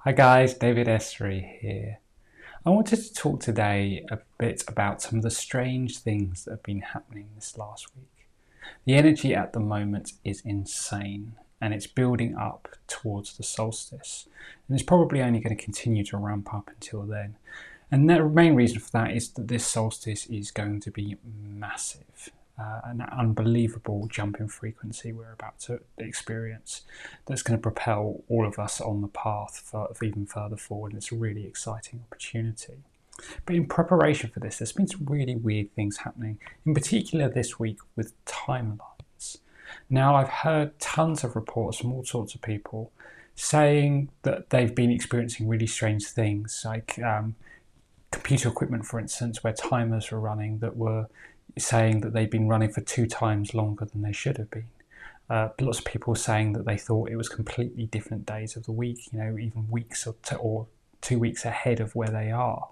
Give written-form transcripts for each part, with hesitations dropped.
Hi guys, David Essery here. I wanted to talk today a bit about some of the strange things that have been happening this last week. The energy at the moment is insane and it's building up towards the solstice, and it's probably only going to continue to ramp up until then. And the main reason for that is that this solstice is going to be massive. An unbelievable jump in frequency we're about to experience that's going to propel all of us on the path for even further forward. And it's a really exciting opportunity. But in preparation for this, there's been some really weird things happening, in particular this week with timelines. Now, I've heard tons of reports from all sorts of people saying that they've been experiencing really strange things, like computer equipment, for instance, where timers were running that were saying that they'd been running for 2 times longer than they should have been. Lots of people saying that they thought it was completely different days of the week, even weeks or 2 weeks ahead of where they are.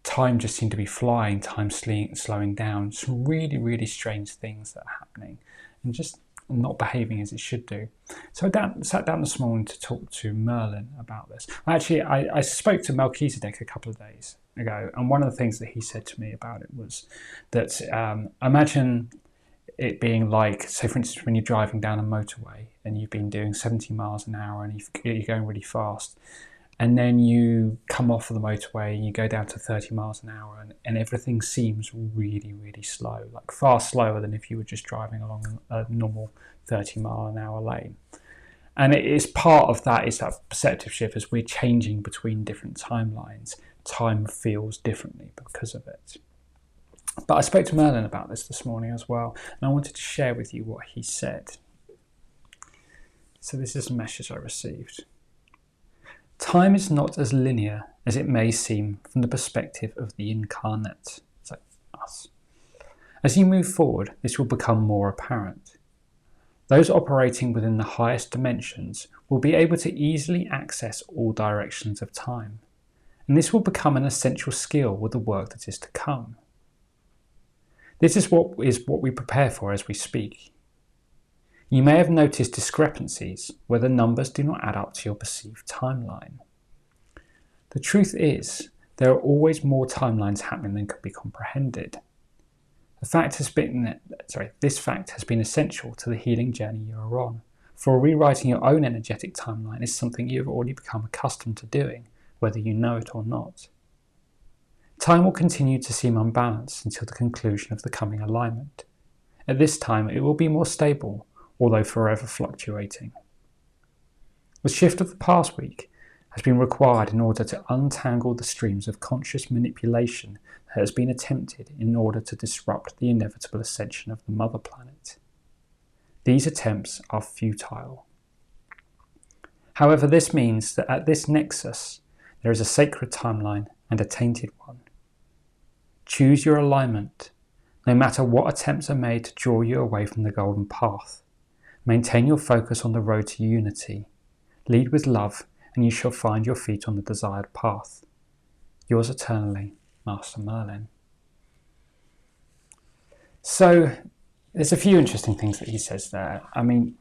Time just seemed to be flying, time slowing down. Some really, really strange things that are happening and just not behaving as it should do. So I sat down this morning to talk to Merlin about this. Actually, I spoke to Melchizedek a couple of days ago, and one of the things that he said to me about it was that imagine it being like, say for instance, when you're driving down a motorway and you've been doing 70 miles an hour and you're going really fast, and then you come off of the motorway and you go down to 30 miles an hour and everything seems really, really slow, like far slower than if you were just driving along a normal 30-mile-an-hour lane. And it is part of that is that perceptive shift. As we're changing between different timelines, time feels differently because of it. But I spoke to Merlin about this morning as well, and I wanted to share with you what he said. So this is a message I received. Time is not as linear as it may seem from the perspective of the incarnate, so us. As you move forward, this will become more apparent. Those operating within the highest dimensions will be able to easily access all directions of time, and this will become an essential skill with the work that is to come. This is what we prepare for as we speak. You may have noticed discrepancies where the numbers do not add up to your perceived timeline. The truth is, there are always more timelines happening than could be comprehended. This fact has been essential to the healing journey you are on, for rewriting your own energetic timeline is something you have already become accustomed to doing, whether you know it or not. Time will continue to seem unbalanced until the conclusion of the coming alignment. At this time, it will be more stable, although forever fluctuating. The shift of the past week has been required in order to untangle the streams of conscious manipulation that has been attempted in order to disrupt the inevitable ascension of the mother planet. These attempts are futile. However, this means that at this nexus, there is a sacred timeline and a tainted one. Choose your alignment, no matter what attempts are made to draw you away from the golden path. Maintain your focus on the road to unity. Lead with love, and you shall find your feet on the desired path. Yours eternally, Master Merlin. So, there's a few interesting things that he says there. I mean,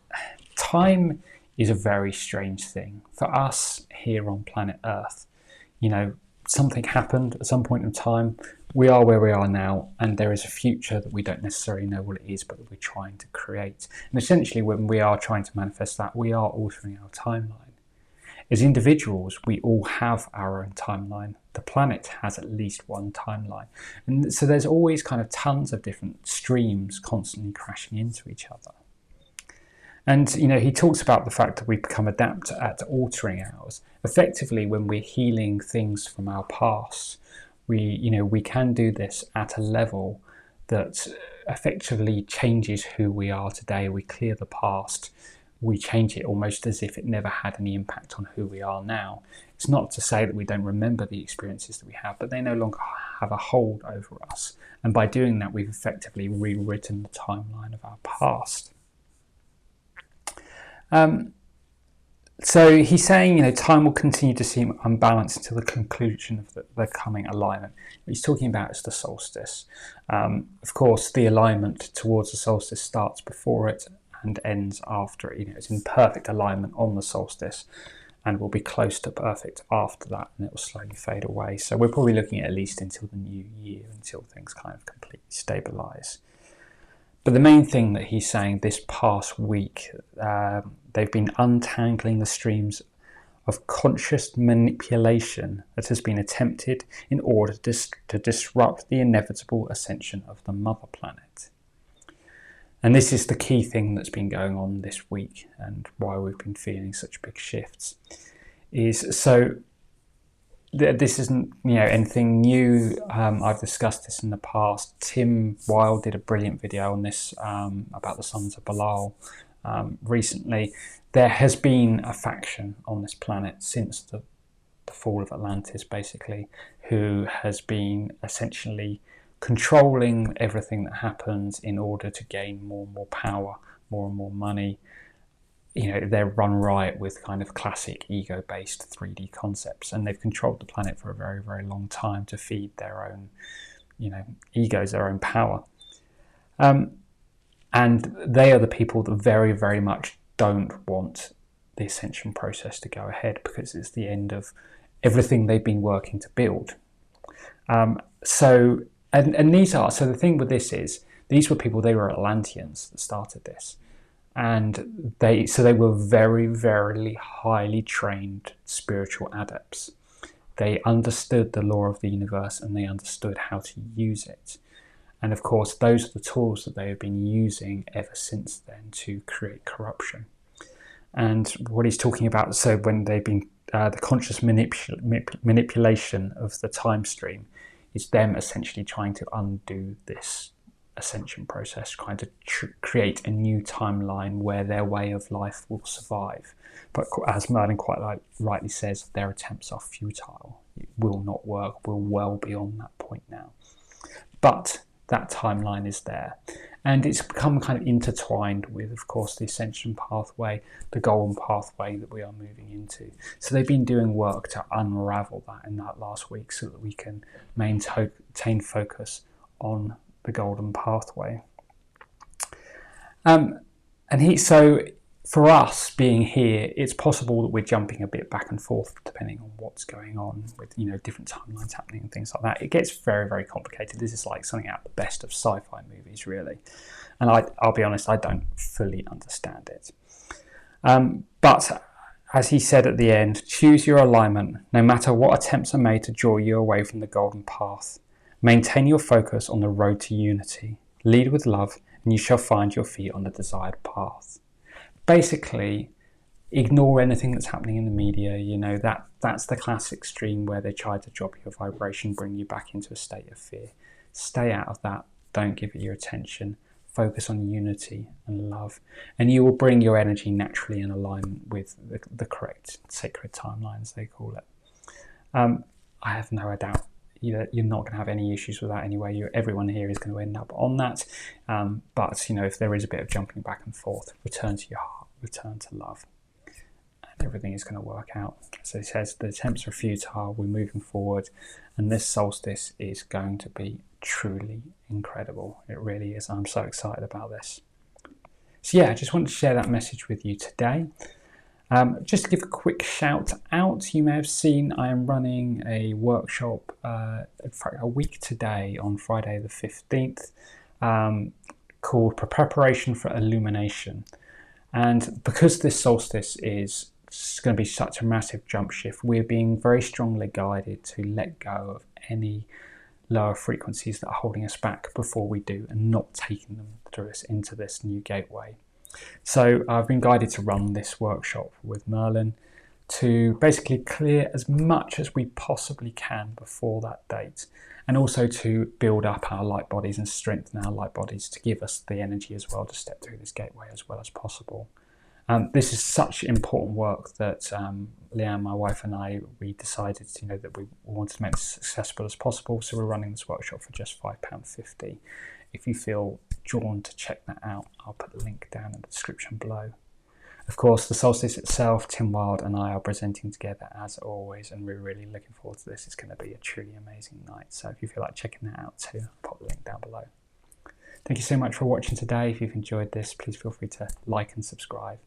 time is a very strange thing. For us here on planet Earth, something happened at some point in time. We are where we are now, and there is a future that we don't necessarily know what it is, but that we're trying to create. And essentially, when we are trying to manifest that, we are altering our timeline. As individuals, we all have our own timeline. The planet has at least one timeline. And so there's always kind of tons of different streams constantly crashing into each other. And, he talks about the fact that we become adept at altering ours. Effectively, when we're healing things from our past, we can do this at a level that effectively changes who we are today. We clear the past. We change it almost as if it never had any impact on who we are now. It's not to say that we don't remember the experiences that we have, but they no longer have a hold over us. And by doing that, we've effectively rewritten the timeline of our past. So he's saying, time will continue to seem unbalanced until the conclusion of the coming alignment. What he's talking about is the solstice. Of course, the alignment towards the solstice starts before it and ends after it. It's in perfect alignment on the solstice. and will be close to perfect after that, and it will slowly fade away. So we're probably looking at least until the new year, until things kind of completely stabilise. But the main thing that he's saying this past week, they've been untangling the streams of conscious manipulation that has been attempted in order to disrupt the inevitable ascension of the mother planet. And this is the key thing that's been going on this week, and why we've been feeling such big shifts. This isn't anything new. I've discussed this in the past. Tim Wilde did a brilliant video on this about the sons of Belial recently. There has been a faction on this planet since the fall of Atlantis, basically, who has been essentially controlling everything that happens in order to gain more and more power, more and more money. They're run riot with kind of classic ego-based 3D concepts, and they've controlled the planet for a very, very long time to feed their own, egos, their own power. And they are the people that very, very much don't want the ascension process to go ahead, because it's the end of everything they've been working to build. So the thing with this is, these were people, they were Atlanteans that started this. And they were very, very highly trained spiritual adepts. They understood the law of the universe, and they understood how to use it. And of course, those are the tools that they have been using ever since then to create corruption. And what he's talking about, so when they've been, the conscious manipulation of the time stream, is them essentially trying to undo this ascension process, trying to create a new timeline where their way of life will survive. But as Merlin quite rightly says, their attempts are futile. It will not work. We're well beyond that point now. But that timeline is there. And it's become kind of intertwined with, of course, the ascension pathway, the golden pathway that we are moving into. So they've been doing work to unravel that in that last week, so that we can maintain focus on the golden pathway. So for us being here, it's possible that we're jumping a bit back and forth depending on what's going on with different timelines happening and things like that. It gets very, very complicated. This is like something out of the best of sci-fi movies, really. And I'll be honest, I don't fully understand it. But as he said at the end, choose your alignment, no matter what attempts are made to draw you away from the golden path. Maintain your focus on the road to unity. Lead with love, and you shall find your feet on the desired path. Basically, ignore anything that's happening in the media. That's the classic stream where they try to drop your vibration, bring you back into a state of fear. Stay out of that. Don't give it your attention. Focus on unity and love, and you will bring your energy naturally in alignment with the correct sacred timelines, they call it. I have no doubt you're not going to have any issues with that anyway. Everyone here is going to end up on that. But if there is a bit of jumping back and forth, return to your heart, return to love, and everything is going to work out. So he says the attempts are futile, we're moving forward, and this solstice is going to be truly incredible. It really is. I'm so excited about this. So yeah, I just wanted to share that message with you today. Just to give a quick shout out, you may have seen I am running a workshop, in fact a week today on Friday the 15th, called Preparation for Illumination. And because this solstice is going to be such a massive jump shift, we're being very strongly guided to let go of any lower frequencies that are holding us back before we do, and not taking them through us into this new gateway. So I've been guided to run this workshop with Merlin to basically clear as much as we possibly can before that date, and also to build up our light bodies and strengthen our light bodies to give us the energy as well to step through this gateway as well as possible. This is such important work that Leanne, my wife, and I, we decided that we wanted to make this as accessible as possible, so we're running this workshop for just £5.50. If you feel drawn to check that out, I'll put the link down in the description below. Of course, the solstice itself, Tim Wilde and I are presenting together as always, and we're really looking forward to this. It's going to be a truly amazing night. So if you feel like checking that out too, I'll put the link down below. Thank you so much for watching today. If you've enjoyed this, please feel free to like and subscribe.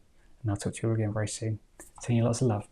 And I'll talk to you all again very soon. Sending you lots of love.